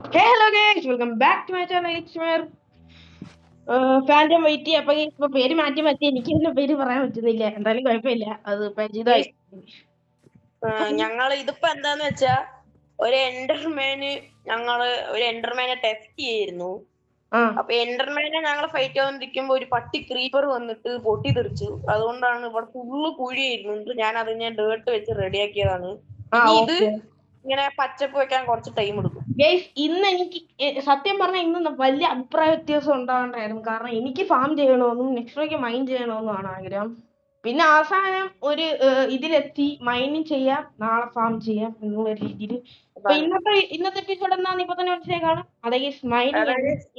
Hey, hello guys, welcome back to my channel. It's where phantom wait ചെയ്യാം. അപ്പൊ ഇപ്പൊ പേര് മാറ്റി എനിക്ക് തന്നെ പേര് പറയാൻ പറ്റുന്നില്ല. എന്തായാലും കുഴപ്പമില്ല, അത് പരിചിതമായി. ഞങ്ങള് ഇതിപ്പോ എന്താന്ന് വെച്ചാ ഒരു എൻഡർമാനെ ടെസ്റ്റ് ചെയ്യായിരുന്നു. അപ്പൊ എൻഡർമാനെ ഞങ്ങൾ ഫൈറ്റ് ചെയ്തോണ്ടിരിക്കുമ്പോ ഒരു പട്ടി ക്രീപ്പർ വന്നിട്ട് പൊട്ടി തെറിച്ചു. അതുകൊണ്ടാണ് ഇവിടെ ഫുള്ള് കുഴിയായിരുന്നു. ഞാൻ ഡേർട്ട് വെച്ച് റെഡിയാക്കിയതാണ്. ഇത് ഇങ്ങനെ പച്ചപ്പ് വെക്കാൻ കുറച്ച് ടൈം എടുക്കും. ഗൈസ്, ഇന്ന് എനിക്ക് സത്യം പറഞ്ഞാൽ ഇന്ന് വലിയ അഭിപ്രായ വ്യത്യാസം ഉണ്ടാകണ്ടായിരുന്നു. കാരണം എനിക്ക് ഫാം ചെയ്യണമെന്നും നെക്സ്റ്റ് മൈൻ ചെയ്യണമെന്നുമാണ് ആഗ്രഹം. പിന്നെ അവസാനം ഒരു ഇതിലെത്തി മൈനിങ് ചെയ്യാം, നാളെ ഫാം ചെയ്യാം എന്നുള്ള രീതിയിൽ. ഇന്നത്തെ എപ്പിസോഡ് എന്താന്ന് ഇപ്പൊ തന്നെ മനസ്സിലാക്കാണ്.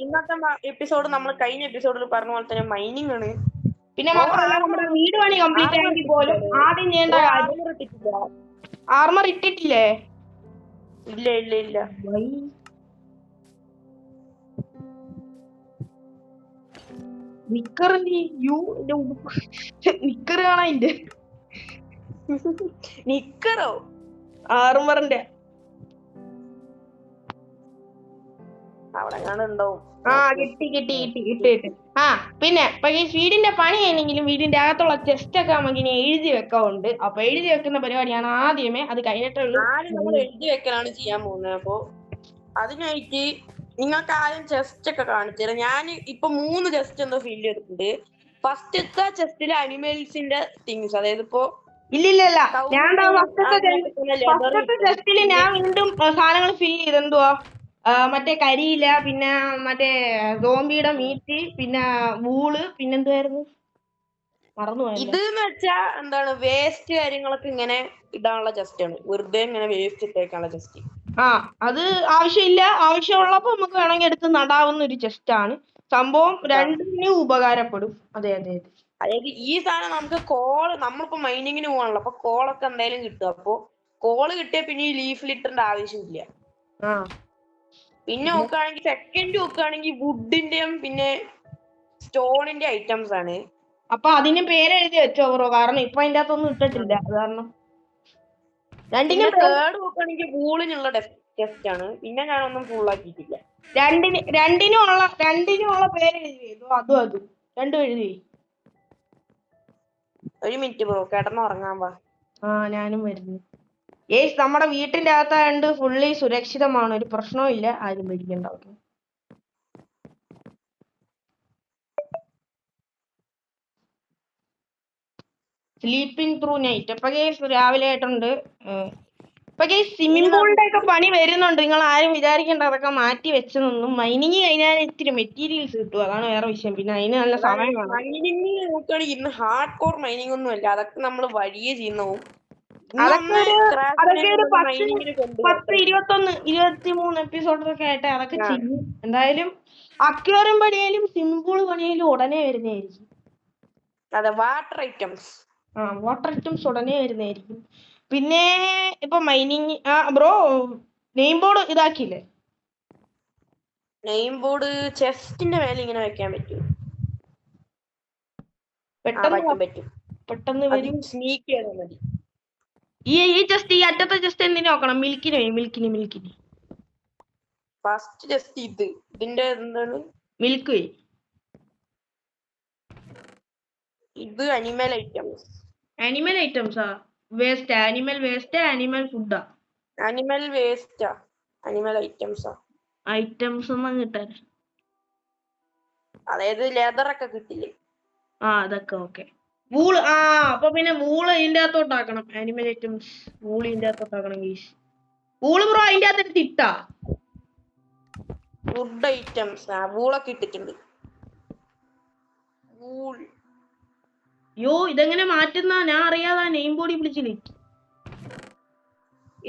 ഇന്നത്തെ എപ്പിസോഡ് നമ്മൾ കഴിഞ്ഞ എപ്പിസോഡിൽ പറഞ്ഞ പോലെ തന്നെ മൈനിങ് ആണ്. പിന്നെ മാത്രമല്ല നമ്മുടെ വീട് പണി കംപ്ലീറ്റ് ആയെങ്കിൽ പോലും ആദ്യം ചെയ്യേണ്ട ആർമർ ഇട്ടിട്ടില്ലേ? ഇല്ല ഇല്ല ഇല്ല. നിക്കർ കാണാ നിക്കറോ? ആർമറിന്റെ അവിടെ ഉണ്ടാവും. കിട്ടി. പിന്നെ വീടിന്റെ പണി ആണെങ്കിലും വീടിന്റെ അകത്തുള്ള ചെസ്റ്റ് ഒക്കെ നമുക്ക് ഇനി എഴുതി വെക്കാറുണ്ട്. അപ്പൊ എഴുതി വെക്കുന്ന പരിപാടിയാണ് ആദ്യമേ. അത് കഴിഞ്ഞിട്ടുള്ളൂ നമ്മൾ എഴുതി വെക്കലാണ് ചെയ്യാൻ പോകുന്നത്. അപ്പൊ അതിനായിട്ട് നിങ്ങൾക്ക് ആദ്യം ചെസ്റ്റ് ഒക്കെ കാണിച്ചുതരാം. ഞാൻ ഇപ്പൊ 3 ചെസ്റ്റ് എന്തോ ഫിൽ ചെയ്തിട്ടുണ്ട്. ഫസ്റ്റത്തെ ചെസ്റ്റിലെ അനിമൽസിന്റെ തിങ്സ്, അതായത് ഇപ്പൊ ഇല്ലില്ല, ഞാൻ വീണ്ടും സാധനങ്ങൾ ഫിൽ ചെയ്തെന്തുവാ, മറ്റേ കരിയില, പിന്നെ മറ്റേ സോംബിയുടെ മീറ്റ്, പിന്നെ വൂള്, പിന്നെന്തുവായിരുന്നു മറന്നുപോയി. ഇതെന്ന് വെച്ചാ എന്താണ്, വേസ്റ്റ് കാര്യങ്ങളൊക്കെ ഇങ്ങനെ ഇടാനുള്ള ചെസ്റ്റ് ആണ്. വെറുതെ ഇങ്ങനെ വേസ്റ്റ് ഇട്ടേക്കാനുള്ള ചെസ്റ്റ്. അത് ആവശ്യമില്ല, ആവശ്യമുള്ളപ്പോ നമുക്ക് വേണമെങ്കിൽ എടുത്ത് നടാവുന്ന ഒരു ചെസ്റ്റ് ആണ്. സംഭവം രണ്ടിനും ഉപകാരപ്പെടും. അതെ. അതായത് ഈ സാധനം നമുക്ക് നമ്മളിപ്പോ മൈനിങ്ങിന് പോകാണല്ലോ, അപ്പൊ കോളൊക്കെ എന്തായാലും കിട്ടും. അപ്പൊ കോള് കിട്ടിയ പിന്നെ ഈ ലീഫ് ലിറ്ററിന്റെ ആവശ്യമില്ല. പിന്നെ നോക്കുകയാണെങ്കിൽ സെക്കൻഡ് നോക്കുകയാണെങ്കിൽ വുഡിന്റെയും പിന്നെ സ്റ്റോണിന്റെ ഐറ്റംസ് ആണ്. അപ്പൊ അതിന് പേരെഴുതി വെച്ചോ ബ്രോ, കാരണം ഇപ്പൊ അതിന്റെ അകത്തൊന്നും ഇട്ടിട്ടില്ല. അത് കാരണം തേർഡ് നോക്കുകയാണെങ്കിൽ വൂളിനുള്ള ടെസ്റ്റ് ആണ്. പിന്നെ ഞാനൊന്നും ഫുൾ ആക്കിയിട്ടില്ല. രണ്ടിനുമുള്ള പേരെഴുതി അതും രണ്ടും എഴുതി. ഒരു മിനിറ്റ് ബ്രോ, കിടന്നുറങ്ങാൻ വാ. ഞാനും വരുന്നു. നമ്മുടെ വീട്ടിന്റെ അകത്തായോണ്ട് ഫുള്ളി സുരക്ഷിതമാണ്, ഒരു പ്രശ്നവും ഇല്ല, ആരും പേടിക്കണ്ട. Sleeping through night. അപ്പൊ രാവിലെ ആയിട്ടുണ്ട്. സ്വിമ്മിംഗ് പൂളിന്റെ ഒക്കെ പണി വരുന്നുണ്ട്. നിങ്ങൾ ആരും വിചാരിക്കേണ്ട അതൊക്കെ മാറ്റി വെച്ചതൊന്നും. മൈനിങ് കഴിഞ്ഞാൽ ഇത്തിരി മെറ്റീരിയൽസ് കിട്ടും, അതാണ് വേറെ വിഷയം. പിന്നെ അതിന് നല്ല സമയം വേണം. മൈനിങ് നോക്കുകയാണെങ്കിൽ ഇന്ന് ഹാർഡ് കോർ മൈനിങ് ഒന്നും അല്ല, അതൊക്കെ നമ്മൾ വഴിയെ ചെയ്യുന്നവും. അതൊക്കെ ഒരു 10, 21, 23 എപ്പിസോഡൊക്കെ ആയിട്ട് അതൊക്കെ ചെയ്യും. എന്തായാലും അക്വേറിയം പണിയാലും സ്വിമ്മിംഗ് പൂൾ പണിയാലും ഉടനെ വരുന്നതായിരിക്കും. അതെ, വാട്ടർ ഐറ്റംസ് ഉടനെ വരുന്നതായിരിക്കും. പിന്നെ ഇപ്പൊ മൈനിങ് ബ്രോ നെയിം ബോർഡ് ഇതാക്കിയില്ലേ? നെയിം ബോർഡ് ചെസ്റ്റിന്റെ മേലെ ഇങ്ങനെ വെക്കാൻ പറ്റും. പെട്ടെന്ന് വരും. സ്നീക്ക് ചെയ്താൽ മതി. ഈ അറ്റത്തെ ജസ്റ്റ് എന്തിനു നോക്കണം? മിൽക്കിന് ഫസ്റ്റ് ജസ്റ്റ് ഇതിന്റെ എന്താണ് മിൽക്ക് ഇത് അനിമൽ ഐറ്റംസാ. ആനിമൽ വേസ്റ്റ് അനിമൽ ഫുഡാ? അനിമൽ ഐറ്റംസ് ഒന്നും കിട്ടാൻ, അതായത് ലെതർ ഒക്കെ കിട്ടില്ലേ? അതൊക്കെ ഓക്കെ. വൂള് അപ്പൊ പിന്നെ വൂള് ഇതിന്റെ അകത്തോട്ടാക്കണം. ആനിമൽ ഐറ്റംസ് വൂള് ഇതിന്റെ അകത്തോട്ടാക്കണം. വൂള് ബ്രോ അതിന്റെ അകത്ത് ഇട്ടാ? ഫുഡ് ഐറ്റംസ് വൂളൊക്കെ ഇട്ടിട്ടുണ്ട്. ഇതെങ്ങനെ മാറ്റുന്ന? ഞാൻ അറിയാതെ നെയിം ബോർഡിൽ വിളിച്ചില്ലേ.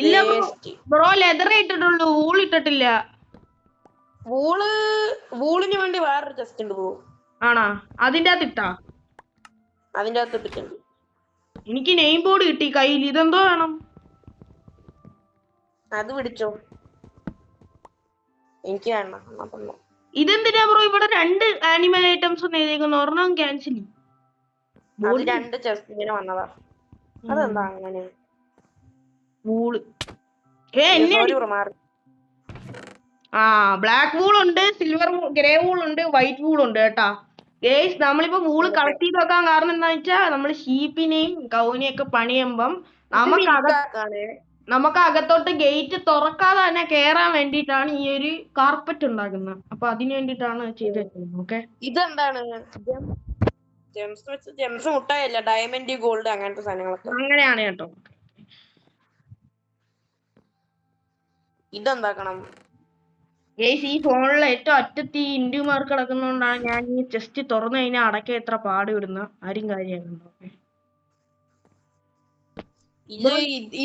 ഇല്ല ബ്രോ, ലെതർ ഇട്ടിട്ടുള്ളൂ, വൂൾ ഇട്ടിട്ടില്ല. വൂളിന് വേണ്ടി വേറൊരു ചെസ്റ്റ് ഉണ്ട് ബ്രോ. ആണോ? അതിന്റെ അകത്ത് ഇട്ടാ? അതിന്റെ അകത്ത് ഇട്ടിട്ടുണ്ട്. എനിക്ക് നെയിം ബോർഡ് കിട്ടി കയ്യിൽ. ഇതെന്തോ വേണം? അത് പിടിച്ചോ, എനിക്ക് വേണം. ഇതെന്തിനാ ബ്രോ ഇവിടെ 2 ആനിമൽ ഐറ്റംസ് എഴുതിയിരിക്കുന്നു? ഒരെണ്ണം ക്യാൻസൽ. 2 ചെസ്റ്റ് ഇങ്ങനെ വന്നതാ. അതെന്താ അങ്ങനെ? ആ ബ്ലാക്ക് വൂൾ ഉണ്ട്, സിൽവർ ഗ്രേ വൂൾ ഉണ്ട്, വൈറ്റ് വൂൾ ഉണ്ട് കേട്ടാ. ഗേസ് നമ്മളിപ്പോ വൂള് കളക്ട് ചെയ്ത് വെക്കാൻ കാരണം എന്താന്ന് വെച്ചാൽ നമ്മൾ ഷീപ്പിനെയും കൗനെയും ഒക്കെ പണിയുമ്പം നമുക്ക് അകത്തോട്ട് ഗേറ്റ് തുറക്കാതെ തന്നെ കേറാൻ വേണ്ടിയിട്ടാണ് ഈ ഒരു കാർപ്പറ്റ് ഉണ്ടാക്കുന്നത്. അപ്പൊ അതിന് വേണ്ടിയിട്ടാണ് ചെയ്ത് വെക്കുന്നത്. ഓക്കെ, ഇതെന്താണ്? ജെംസ് മുട്ടായല്ല, ഡയമണ്ട്, ഗോൾഡ് അങ്ങനത്തെ സാധനങ്ങളൊക്കെ. അങ്ങനെയാണ് കേട്ടോ. ഇതെന്താക്കണം? ഗേസ് ഈ ഫോണിൽ ഏറ്റവും അറ്റത്ത് ഈ ഇൻഡ്യൂ മാർക്ക് കിടക്കുന്നോണ്ടാണ് ഞാൻ ഈ ചെസ്റ്റ് തുറന്നു കഴിഞ്ഞാൽ അടക്ക എത്ര പാട് വിടുന്ന ആരും കാര്യമാകുന്നുണ്ടോ.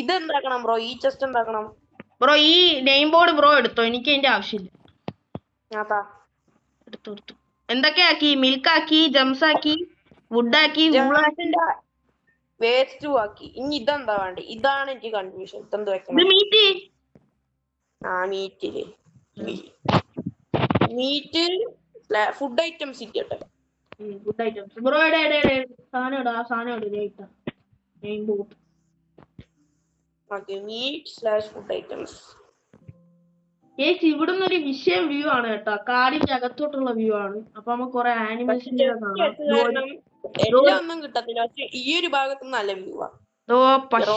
ഇതെന്താക്കണം ബ്രോ? ഈ ചെസ്റ്റ് എന്താക്കണം ബ്രോ? ഈ നെയിം ബോർഡ് ബ്രോ എടുത്തോ, എനിക്ക് അതിന്റെ ആവശ്യമില്ല. എടുത്തു. എന്തൊക്കെയാക്കി? മിൽക്ക് ആക്കി, ജംസ് ആക്കി, വുഡ് ആക്കി, വേസ്റ്റ് ആക്കി. ഇനി ഇതെന്താ വേണ്ടേ? ഇതാണ് എനിക്ക് കൺഫ്യൂഷൻ. ഇതെന്ത് വെക്കണം? മീറ്റ്. മീറ്റ് ഫുഡ് ഐറ്റംസ് ഇരിക്കട്ടെ. ഫുഡ് ഐറ്റംസ് ബ്രോ സാധനം ഇടാ, സാധനം ഇടുക. Name board meat/food items. ഇവിടുന്ന് ഒരു വിഷയം വ്യൂ ആണ് കേട്ടോ, കാടിന്റെ അകത്തോട്ടുള്ള വ്യൂ ആണ്. അപ്പൊ നമുക്ക് കുറെ ആനിമൽസിന്റെ ഒന്നും കിട്ടത്തില്ല, പക്ഷെ ഈ ഒരു ഭാഗത്ത് നല്ല വ്യൂ ആണ്. പശു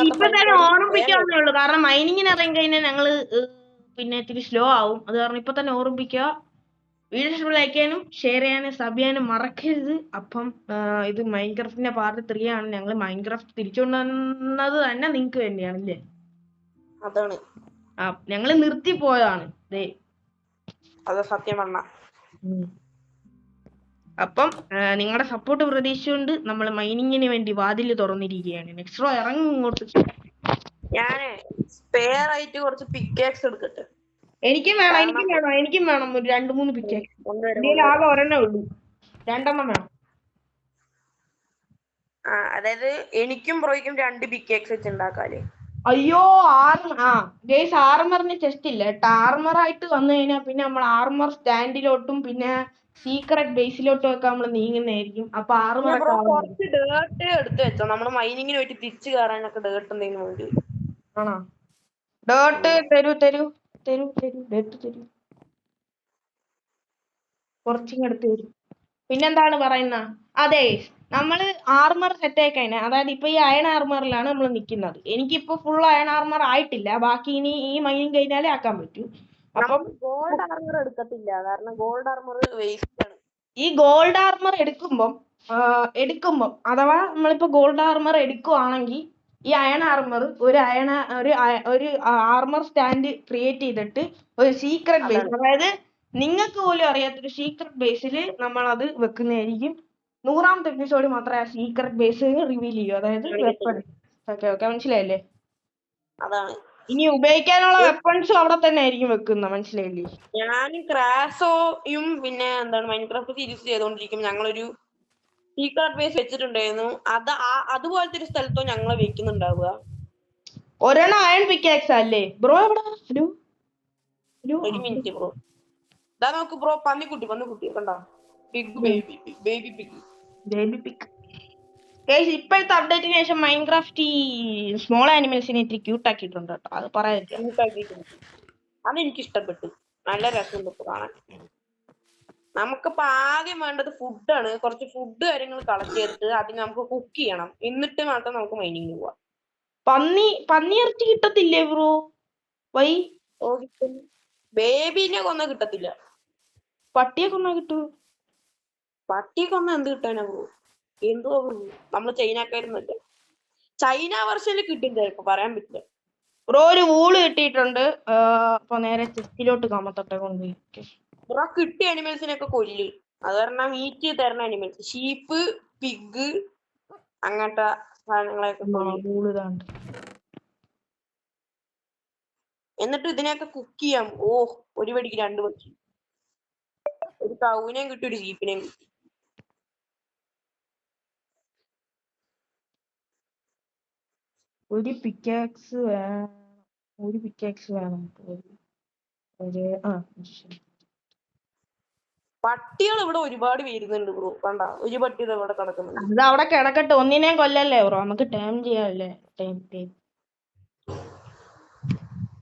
ഇപ്പൊ തന്നെ ഓർമ്മിപ്പിക്കാവുന്നേ ഉള്ളൂ, കാരണം മൈനിങ്ങിന് ഇറങ്ങി കഴിഞ്ഞാൽ ഞങ്ങള് പിന്നെ ഇത്തിരി സ്ലോ ആവും. അത് കാരണം ഇപ്പൊ തന്നെ ഓർമ്മിപ്പിക്കുക, വീഡിയോ ഇഷ്ടപ്പെടാനും ഷെയർ ചെയ്യാനും സബ് ചെയ്യാനും മറക്കരുത്. അപ്പം ഇത് മൈൻക്രാഫ്റ്റിന്റെ പാർട്ട് 3 ആണ്. ഞങ്ങൾ മൈൻക്രാഫ്റ്റ് തിരിച്ചുകൊണ്ടുവന്നത് തന്നെ നിങ്ങക്ക് വേണ്ടിയാണ് അല്ലേ? അതാണ് ഞങ്ങള് നിർത്തിപ്പോയതാണ്. സത്യം പറഞ്ഞ. അപ്പം നിങ്ങളുടെ സപ്പോർട്ട് പ്രതീക്ഷിച്ചുകൊണ്ട് നമ്മൾ മൈനിങ്ങിന് വേണ്ടി വാതില് തുറന്നിരിക്കുകയാണ്. നെക്സ്റ്റ് ഇറങ്ങും ഇങ്ങോട്ട്. ഞാന് സ്പെയർ ആയിട്ട് കുറച്ച് പിക്കാക്സ് എടുക്കട്ടെ. എനിക്കും വേണം ഒരു 2-3 പിക്കാക്സ്. ആകെ ഒരെണ്ണേ ഉള്ളൂ, 2 വേണം. അതായത് എനിക്കും ബ്രോയ്ക്കും 2 പിക്കാക്സ് വെച്ച് ഉണ്ടാക്കാല്ലേ? അയ്യോ, ഗേസ് ആർമറിന് ചെസ്റ്റ് ഇല്ല കേട്ടോ. ആർമർ ആയിട്ട് വന്നു കഴിഞ്ഞാൽ പിന്നെ നമ്മൾ ആർമർ സ്റ്റാൻഡിലോട്ടും പിന്നെ സീക്രട്ട് ബേസിലോട്ടും ഒക്കെ നമ്മൾ നീങ്ങുന്നതായിരിക്കും. അപ്പൊ ആർമർ കുറച്ച് ഡേർട്ട് എടുത്ത് വെച്ചോ, നമ്മള് മൈനിങ്ങിന് പോയിട്ട് തിരിച്ചു കയറാനൊക്കെ ഡേർട്ട് എന്തെങ്കിലും വേണ്ടി. ആണോ? ഡേർട്ട് തരൂ. കുറച്ചിങ്ങടുത്ത് തരും. പിന്നെന്താണ് പറയുന്ന? അതെ, നമ്മള് ആർമർ സെറ്റ് ആയി കഴിഞ്ഞാൽ, അതായത് ഇപ്പൊ ഈ അയൺ ആർമറിലാണ് നമ്മൾ നിൽക്കുന്നത്. എനിക്കിപ്പോ ഫുൾ അയൺ ആർമർ ആയിട്ടില്ല, ബാക്കി ഇനി ഈ മൈനിങ് കഴിഞ്ഞാലേ ആക്കാൻ പറ്റൂ. അപ്പം ഗോൾഡ് ആർമർ എടുക്കത്തില്ല, കാരണം ഗോൾഡ് ആർമർ വേസ്റ്റ് ആണ്. ഈ ഗോൾഡ് ആർമർ എടുക്കുമ്പം അഥവാ നമ്മളിപ്പോ ഗോൾഡ് ആർമർ എടുക്കുവാണെങ്കിൽ ഈ അയൺ ആർമർ ഒരു ആർമർ സ്റ്റാൻഡ് ക്രിയേറ്റ് ചെയ്തിട്ട് ഒരു സീക്രട്ട് ബേസ്, അതായത് നിങ്ങൾക്ക് പോലും അറിയാത്തൊരു സീക്രട്ട് ബേസിൽ നമ്മൾ അത് വെക്കുന്നതായിരിക്കും. 100ാമത്തെ എപ്പിസോഡ് മാത്രമേ ആ സീക്രട്ട് ബേസ് റിവീൽ ചെയ്യൂ, അതായത് വെപ്പൺ. ഓക്കെ മനസ്സിലായില്ലേ? അതാണ്. ഇനി ഉപയോഗിക്കാനുള്ള വെപ്പൺസും അവിടെ തന്നെ ആയിരിക്കും വെക്കുന്നത്, മനസ്സിലായില്ലേ? ഞാൻ ക്രാസോയും പിന്നെ എന്താണ് മൈൻക്രാഫ്റ്റ് സീരീസ് ചെയ്തോണ്ടിരിക്കും. ഞങ്ങളൊരു സീക്രട്ട് ബേസ് വെച്ചിട്ടുണ്ടായിരുന്നു. അതുപോലത്തെ ഒരു സ്ഥലത്തോ ഞങ്ങളെ വെക്കുന്നുണ്ടാവുക. ഒരെണ്ണം അയൺ പിക്കാക്സ് അല്ലേ ബ്രോ? എവിടെ? ഒരു മിനിറ്റ് ബ്രോ, ഇതാ നോക്ക് ബ്രോ, പന്നിക്കുട്ടി കണ്ടോ? Baby pig. ഇപ്പോഴത്തെ അപ്ഡേറ്റിന് ശേഷം മൈൻക്രാഫ്റ്റ് ഈ സ്മോൾ ആനിമൽസിനെ ഇത്തിരി ക്യൂട്ട് ആക്കിയിട്ടുണ്ട് കേട്ടോ, അത് പറയാതിരിക്കാം. അതെനിക്ക് ഇഷ്ടപ്പെട്ടു, നല്ല രസമുണ്ട് കാണാൻ. നമുക്കിപ്പോ ആദ്യം വേണ്ടത് ഫുഡാണ്. കുറച്ച് ഫുഡ് കാര്യങ്ങൾ കളക്ട് ചെയ്തിട്ട് അതിന് നമുക്ക് കുക്ക് ചെയ്യണം, എന്നിട്ട് മാത്രം നമുക്ക് മൈനിങ്ങിന് പോവാം. പന്നി ഇറച്ചി കിട്ടത്തില്ലേ ബ്രോ? വൈ? ബേബിനെ കൊന്ന കിട്ടത്തില്ല. പട്ടിയെ കൊന്നാ കിട്ടൂ? പട്ടിയെ കൊന്ന എന്ത് കിട്ടാനാ ബ്രോ? എന്തോ നമ്മള് ചൈനക്കാരുന്നല്ലേ, ചൈന വെർഷനിൽ കിട്ടും ചിലപ്പോ, പറയാൻ പറ്റില്ല. ബ്രോ ഒരു വൂള് കിട്ടിയിട്ടുണ്ട്, അപ്പൊ നേരെ ചെസ്റ്റിലോട്ട് കമത്തട്ടെ കൊണ്ടുപോയി. ബ്രോ കിട്ടിയ അനിമൽസിനൊക്കെ കൊല്ലു, അത് കാരണം മീറ്റ് തരുന്ന അനിമൽസ്, ഷീപ്പ്, പിഗ് അങ്ങനത്തെ സാധനങ്ങളൊക്കെ എന്നിട്ട് ഇതിനെയൊക്കെ കുക്ക് ചെയ്യാം. ഒരു വെടിക്ക് 2 പക്ഷി, ഒരു കൗവിനെയും കിട്ടി, ഒരു ഷീപ്പിനെയും കിട്ടി. ഒരു പിക്കാക്സ് വേണം. പട്ടികൾ ഇവിടെ ഒരുപാട് വരുന്നുണ്ട് ബ്രോ, കണ്ട ഒരു പട്ടി ഇവിടെ കിടക്കുന്നുണ്ട്. അത് അവിടെ കിടക്കട്ടെ, ഒന്നിനെയും കൊല്ലല്ലേ ബ്രോ, നമുക്ക് ടൈം ചെയ്യാല്ലേ.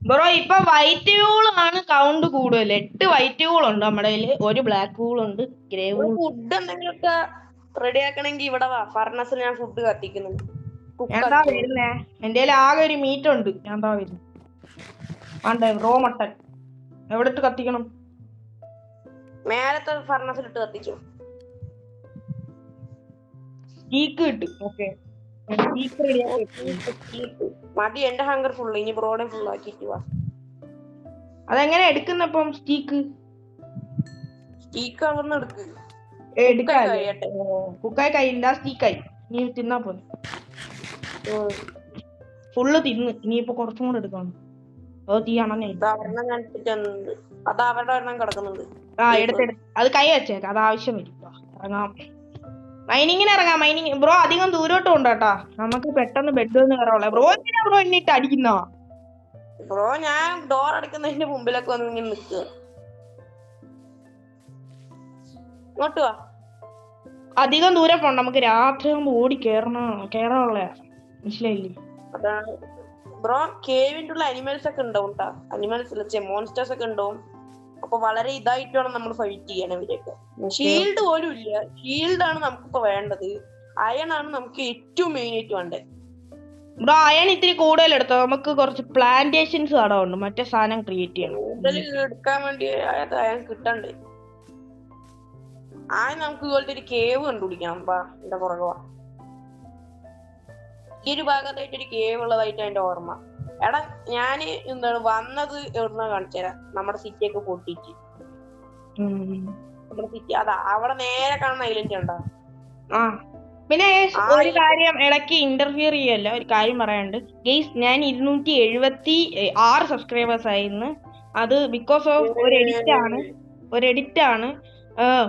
ബ്രോ ഇപ്പൊ വൈറ്റ് വൂൾ ആണ് കൗണ്ട് കൂടുതൽ. 8 വൈറ്റ് വൂൾ ഉണ്ട് നമ്മുടെ കയ്യില്, ഒരു ബ്ലാക്ക് വൂൾ ഉണ്ട്, ഗ്രേ വൂൾ. ഫുഡ് എന്തെങ്കിലുമൊക്കെ റെഡി ആക്കണമെങ്കിൽ ഇവിടെ വാ, ഫർണസിൽ ഞാൻ ഫുഡ് കത്തിക്കുന്നു. എന്താ വരുന്നേ? എന്റെ ആകെ ഒരു മീറ്റ് ഉണ്ട്. ഞാൻ എന്താ വരുന്നത്? ആണ്ടേ റോ മട്ടൻ എവിടെട്ട് കത്തിക്കണം? മേലത്തെ ഫർണസിലിട്ട് കത്തിച്ചു. സ്റ്റീക്ക് കിട്ടും. ഓക്കെ മതി, എന്റെ ഹങ്കർ ഫുള്ള്. ഇനി ബ്രോഡെ ഫുൾ ആക്കിട്ട് വാ. അതെങ്ങനെ എടുക്കുന്നപ്പം സ്റ്റീക്ക്? സ്റ്റീക്ക് അവിടുന്ന് എടുക്ക്. കുക്കായി കയ്യില്ല, സ്റ്റീക്കായി. നീ തിന്നാ പോലെ ഫുള്ള് തിന്ന്. ഇനിയിപ്പോ കുറച്ചും കൂടെ എടുക്കണം. അത് അവരുടെ എണ്ണം കിടക്കുന്നുണ്ട്. ആ എടുത്തെടുത്ത് അത് കൈ വെച്ചേക്ക, അത് ആവശ്യം വരും. ഇറങ്ങാം, മൈനിങ്ങിന് ഇറങ്ങാം. മൈനിങ് ബ്രോ അധികം ദൂരോട്ട് കൊണ്ടാട്ടാ, നമുക്ക് പെട്ടെന്ന് ബെഡ് ഒന്ന് കയറാവുള്ള. ബ്രോ എന്തിനാ ബ്രോ എന്നിട്ട് അടിക്കുന്ന? ബ്രോ ഞാൻ ഡോർ അടിക്കുന്നതിന്റെ മുമ്പിലൊക്കെ വന്ന് ഇങ്ങനെ നിൽക്കുക. ഇങ്ങോട്ട് വാ. അധികം ദൂരം പോണ്ട, നമുക്ക് രാത്രി ആകുമ്പോ ഓടി കേറാനുള്ള. മനസ്സിലായില്ലേ? അതാണ് ബ്രോ. കേവിന്റെ ഉള്ള അനിമൽസ് ഒക്കെ ഉണ്ടാവും ട്ടാ. അനിമൽസ് മോൺസ്റ്റേഴ്സ് ഒക്കെ ഉണ്ടാവും. അപ്പൊ വളരെ ഇതായിട്ട് വേണം നമ്മൾ ഫൈറ്റ് ചെയ്യാൻ ഇവരെയൊക്കെ. ഷീൽഡ് പോലും ഇല്ല. ഷീൽഡ് ആണ് നമുക്കിപ്പോ വേണ്ടത്. അയൺ ആണ് നമുക്ക് ഏറ്റവും മെയിൻ ആയിട്ട് വേണ്ടത്. ബ്രോ അയൺ ഇത്തിരി കൂടുതൽ എടുത്തോ, നമുക്ക് കുറച്ച് പ്ലാന്റേഷൻസ് കാണാറുണ്ട്, മറ്റേ സാധനം ക്രിയേറ്റ് ചെയ്യണം. കൂടുതൽ എടുക്കാൻ വേണ്ടി അയൺ കിട്ടണ്ടേ? നമുക്ക് ഇതുപോലത്തെ ഒരു കേവ് കണ്ടുപിടിക്കണം. എന്റെ പുറകെ വാ. ഈ ഒരു ഭാഗത്തായിട്ട് ഒരു കേവ് ഉള്ളതായിട്ട് എന്റെ ഓർമ്മ. എടാ ഞാന് എന്താണ് വന്നത് എവിടുന്ന കാണിച്ചു തരാം. നമ്മുടെ സിറ്റിയൊക്കെ പൊട്ടിച്ച് നമ്മുടെ സിറ്റി അതാ അവിടെ നേരെ കാണുന്ന ഐലൻഡ് ഉണ്ടോ? പിന്നെ ഒരു കാര്യം ഇടയ്ക്ക് ഇന്റർഫിയർ ചെയ്യല്ല, ഒരു കാര്യം പറയാനുണ്ട് ഗെയ്സ്. ഞാൻ 276 സബ്സ്ക്രൈബേഴ്സ് ആയിരുന്നു. അത് ബിക്കോസ് ഓഫ് ഒരു എഡിറ്റ് ആണ്.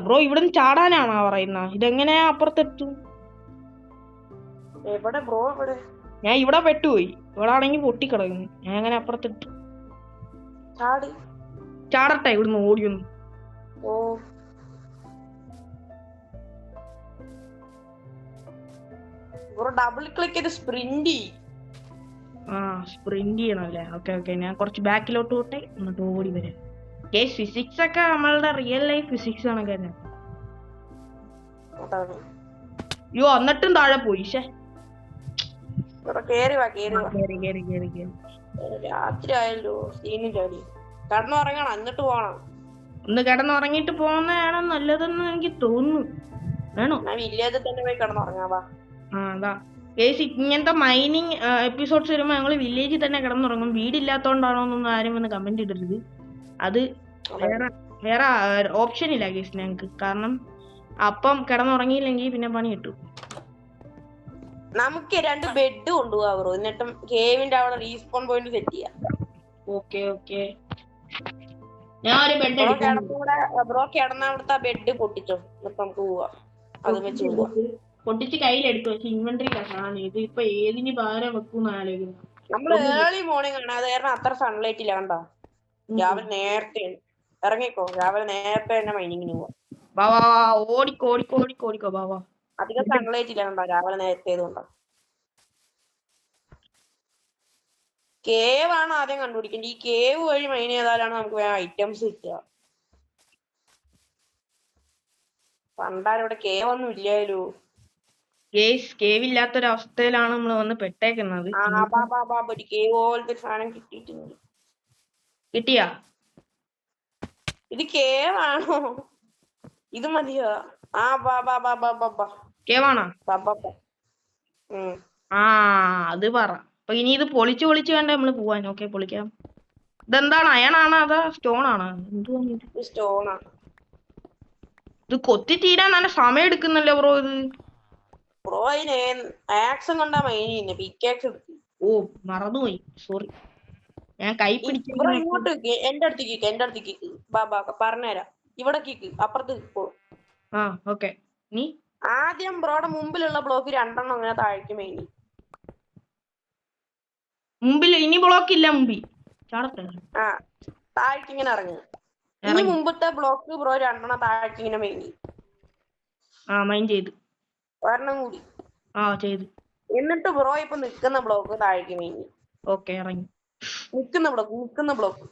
ബ്രോ ഇവിടുന്ന് ചാടാനാണോ പറയുന്നത്? ഇതെങ്ങനെയാ അപ്പുറത്തെത്തും? ഞാൻ ഇവിടെ പെട്ടുപോയി. ഇവിടെ ആണെങ്കിൽ പൊട്ടിക്കിടക്കുന്നു. ഞാൻ എങ്ങനെ അപ്പുറത്തെത്തും? ചാടട്ടെ ഇവിടുന്ന് ഓടിയൊന്നു. ഡബിൾ ക്ലിക്ക് ചെയ്ത് സ്പ്രിന്റ് ചെയ്യണല്ലേ? ഓക്കെ ഞാൻ കുറച്ച് ബാക്കിലോട്ട് പോട്ടെ, എന്നിട്ട് ഓടി വരാം. ഫിസിക്സ് ഒക്കെ നമ്മളുടെ റിയൽ ലൈഫ് ഫിസിക്സ് ആണൊക്കെ തന്നെ. അയ്യോ എന്നിട്ടും താഴെ പോയി. രാത്രി ആയല്ലോ. കിടന്നുറങ്ങണം, എന്നിട്ട് പോണം. ഒന്ന് കിടന്നുറങ്ങിട്ട് പോകുന്നതാണ് നല്ലതെന്ന് എനിക്ക് തോന്നുന്നു. വേണോ? വില്ലേജിൽ തന്നെ പോയി കിടന്നുറങ്ങാവാ. അതാ ഇങ്ങനത്തെ മൈനിങ് എപ്പിസോഡ്സ് വരുമ്പോ ഞങ്ങള് വില്ലേജിൽ തന്നെ കിടന്നുറങ്ങും. വീടില്ലാത്തോണ്ടാണോന്നൊന്നും ആരും വന്ന് കമന്റ് ഇടരുത്. അത് വേറെ ഓപ്ഷൻ ഇല്ല ഗേസ് ഞങ്ങക്ക്. കാരണം അപ്പം കിടന്നുറങ്ങിയില്ലെങ്കിൽ പിന്നെ പണി കിട്ടും. നമുക്ക് 2 ബെഡ് കൊണ്ടുപോകാം. എന്നിട്ടും കേവിന്റെ അവിടെ റീസ്പോൺ പോയിന്റ് സെറ്റ് ചെയ്യാം. ഓക്കെ ഞാൻ ഒരു ബെഡ് ബ്രോ കിടന്ന അവിടുത്തെ ബെഡ് പൊട്ടിച്ചോ, എന്നിട്ട് നമുക്ക് പോവാം. അത് വെച്ച് പോവാം. പൊട്ടിച്ച് കയ്യിലെടുത്തു. പക്ഷെ ഇൻവെന്ററിയിലാണ് ഇത്. ഇപ്പൊ ഏതിന് പകരം വെക്കും ആലോചിക്കുന്നു. നമ്മള് ഏർലി മോർണിംഗ് ആണ്, അത് കാരണം അത്ര സൺലൈറ്റ് ഇല്ല. കണ്ടോ? രാവിലെ നേരത്തെ ഇറങ്ങിക്കോ. രാവിലെ നേരത്തെ തന്നെ മൈനിങ്ങിന് പോവാം. ഓടിക്കോ ബാവാ. അധികം സൺലൈറ്റ് ഇല്ല. കണ്ടോ? രാവിലെ നേരത്തെ കൊണ്ടോ. കേവ് ആണ് ആദ്യം കണ്ടുപിടിക്കേണ്ടത്. ഈ കേവ് വഴി മൈൻ ചെയ്താലാണ് നമുക്ക് വേറെ ഐറ്റംസ് കിട്ടുക. പണ്ടാരിവിടെ കേവ് ഒന്നും ഇല്ലാലോ. കേവ് ഇല്ലാത്തൊരവസ്ഥയിലാണ് നമ്മൾ വന്ന് പെട്ടേക്കുന്നത്. കേവ് പോലത്തെ സാധനം കിട്ടിയിട്ടുണ്ട്. കിട്ടിയാ? ഇത് കേവ് ആണോ? ഇത് മതിയോ? കേവാണോ? അത് പറ. അപ്പൊ ഇനി ഇത് പൊളിച്ച് വേണ്ട നമ്മള് പോവാൻ. ഓക്കെ പൊളിക്കാം. ഇതെന്താണ്? അയണാണോ അതോ സ്റ്റോൺ ആണോ? സ്റ്റോണാ. ഇത് കൊത്തി തീരാൻ നല്ല സമയം എടുക്കുന്നല്ലോ ബ്രോ. ഇത് ബ്രോ ആക്ഷൻ കൊണ്ടാ മൈൻ ചെയ്യുന്നത്. പിക്കാക്സ് എടുത്തു. മറന്നുപോയി, സോറി. ഞാൻ കൈ പിടിച്ചു. ഇങ്ങോട്ട് എന്റെ അടുത്തേക്ക് പറഞ്ഞുതരാം. ഇവിടെ കിക്ക്, അപ്പുറത്ത് പോ. ഓക്കെ. നീ ആദ്യം ബ്രോയുടെ മുമ്പിലുള്ള ബ്ലോക്ക് 2 അങ്ങനെ താഴേക്ക് മെയിൻ. മുമ്പിൽ ഇനി ബ്ലോക്ക് ഇല്ല. മുമ്പിൽ താഴേക്ക് ഇങ്ങനെ ഇറങ്ങി. ഇനി മുമ്പത്തെ ബ്ലോക്ക് ബ്രോ 2 താഴേക്ക് ഇങ്ങനെ മെയിൻ ചെയ്തു. ഒരെണ്ണം കൂടി ചെയ്തു. എന്നിട്ട് ബ്രോ ഇപ്പൊ നിൽക്കുന്ന ബ്ലോക്ക് താഴേക്ക് മെയിൻ. ഓക്കെ ഇറങ്ങി. നിക്കുന്ന ബ്ലോക്ക്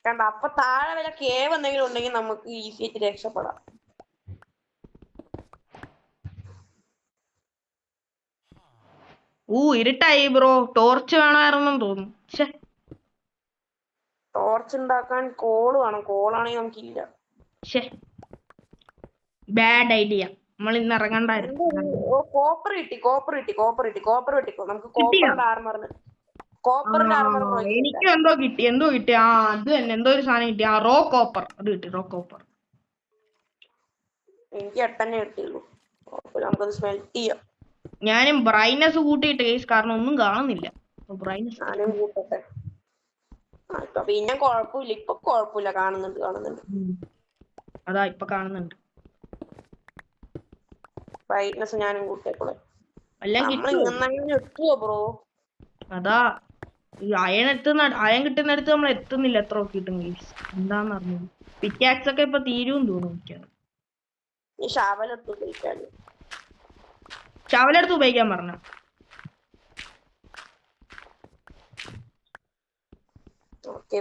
കണ്ട. അപ്പൊ താഴെ വല്ല കേവ് എന്തെങ്കിലും ഉണ്ടെങ്കിൽ നമുക്ക് ഈസി ആയിട്ട് രക്ഷപ്പെടാം. ഇരുട്ടായി ബ്രോ. ടോർച്ച് വേണമായിരുന്നെന്ന് തോന്നുന്നു. ടോർച്ച് ഉണ്ടാക്കാൻ കോള് വേണം. കോളാണെങ്കിൽ നമുക്കില്ല. Bad idea. നമ്മൾ ഇന്ന് ഇറങ്ങണ്ടായിരുന്നു. കോപ്പർ വെട്ടിക്കോ. നമുക്ക് കോപ്പറിന്റെ ആർമർ എനിക്കും എന്തോ കിട്ടി. അത് തന്നെ എന്തോ ഒരു സാധനം കിട്ടി. റോ കോപ്പർ അത് കിട്ടി. റോ കോപ്പർ എനിക്ക് 8 കിട്ടിയുള്ളൂ. നമുക്കത് സ്മെൽറ്റ് ചെയ്യാം. ഞാനും ബ്രൈറ്റ്നസ് കൂട്ടിയിട്ട് കേസ്, കാരണം ഒന്നും കാണുന്നില്ല. ഞാനും കൂട്ടട്ടെ. പിന്നെ കുഴപ്പമില്ല. ഇപ്പൊ കുഴപ്പമില്ല. കാണുന്നുണ്ട്. അതാ ഇപ്പൊ കാണുന്നുണ്ട്. ബ്രൈറ്റ്നസ് ഞാനും കൂട്ടിയേക്കോളെ. ബ്രോ അതാ അയൺ കിട്ടുന്നിടത്ത് നമ്മൾ എത്തുന്നില്ല. എത്ര നോക്കിയിട്ടും കേസ് എന്താന്ന് അറിഞ്ഞു. പിക്കാക്സ് ഒക്കെ ഇപ്പൊ തീരുമെന്ന് തോന്നുന്നു. ഷവലെടുത്ത് ഉപയോഗിക്കാൻ പറഞ്ഞ.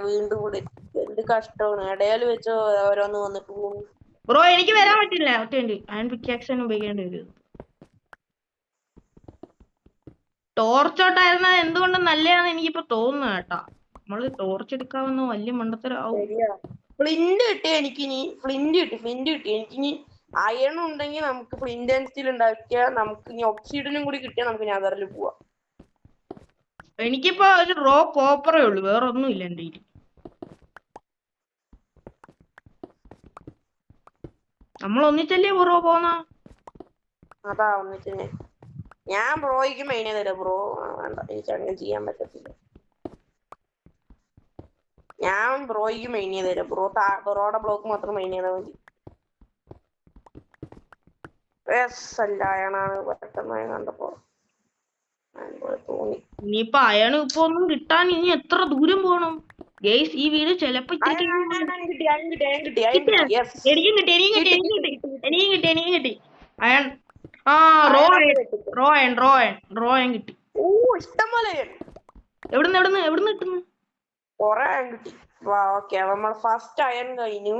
വീണ്ടും കൂടെ എന്ത് കഷ്ടമാണ്. ഇടയിൽ വെച്ചോ ഓരോന്ന് വന്നിട്ട് പോകും. ബ്രോ എനിക്ക് വരാൻ പറ്റില്ല. അയൺ പിക്കാക്സ് തന്നെ ഉപയോഗിക്കേണ്ടി വരും. ടോർച്ചോട്ടായിരുന്ന എന്തുകൊണ്ടും നല്ലതാണെന്ന് എനിക്കിപ്പോ തോന്നുന്നു കേട്ടാ. നമ്മള് ടോർച്ച് എടുക്കാവുന്ന വലിയ മണ്ടത്തരാവും. ഫ്ലിന്റ് കിട്ടി എനിക്കിനി. എനിക്കിനി അയൺ ഉണ്ടെങ്കിൽ നമുക്ക് ഫ്ലിന്റ് ആൻഡ് സ്റ്റീൽ ഉണ്ടാക്കിയാൽ നമുക്ക് ഇനി ഒബ്സിഡിനും കൂടി കിട്ടിയാൽ നമുക്ക് നെതറിൽ പോവാം. എനിക്കിപ്പോ ഒരു റോ കോപ്പറേ ഉള്ളു, വേറെ ഒന്നും ഇല്ല എന്റെ കയ്യിൽ. നമ്മൾ ഒന്നിച്ചല്ലേ ബ്രോ പോന്ന. അതാ ഒന്നിച്ചന്നെ. ഞാൻ ബ്രോയ്ക്ക് മെയിൻ തരാം. ബ്രോ വേണ്ട, എനിക്ക് അങ്ങനെ ചെയ്യാൻ പറ്റത്തില്ല. ഞാൻ ബ്രോയ്ക്ക് മെയിൻ തരാം. ബ്രോയുടെ ബ്ലോക്ക് മാത്രം മെയിൻ ചെയ്താൽ മതി. അല്ലായണാണ് പെട്ടെന്ന് കണ്ടപ്പോ തോന്നി. ഇനിയിപ്പൊ അയണ് ഇപ്പൊ ഒന്നും കിട്ടാൻ ഇനി എത്ര ദൂരം പോണം ഗൈസ്? ഈ വീട് ചെലപ്പോ എനിക്കും കിട്ടി. അയൺ റോ അയൺ കിട്ടി. ഇഷ്ടംപോലെ എവിടുന്ന് കിട്ടുന്നു? കൊറേ അയൺ കിട്ടി. ഓക്കെ, നമ്മൾ ഫസ്റ്റ് അയൺ കഴിഞ്ഞു.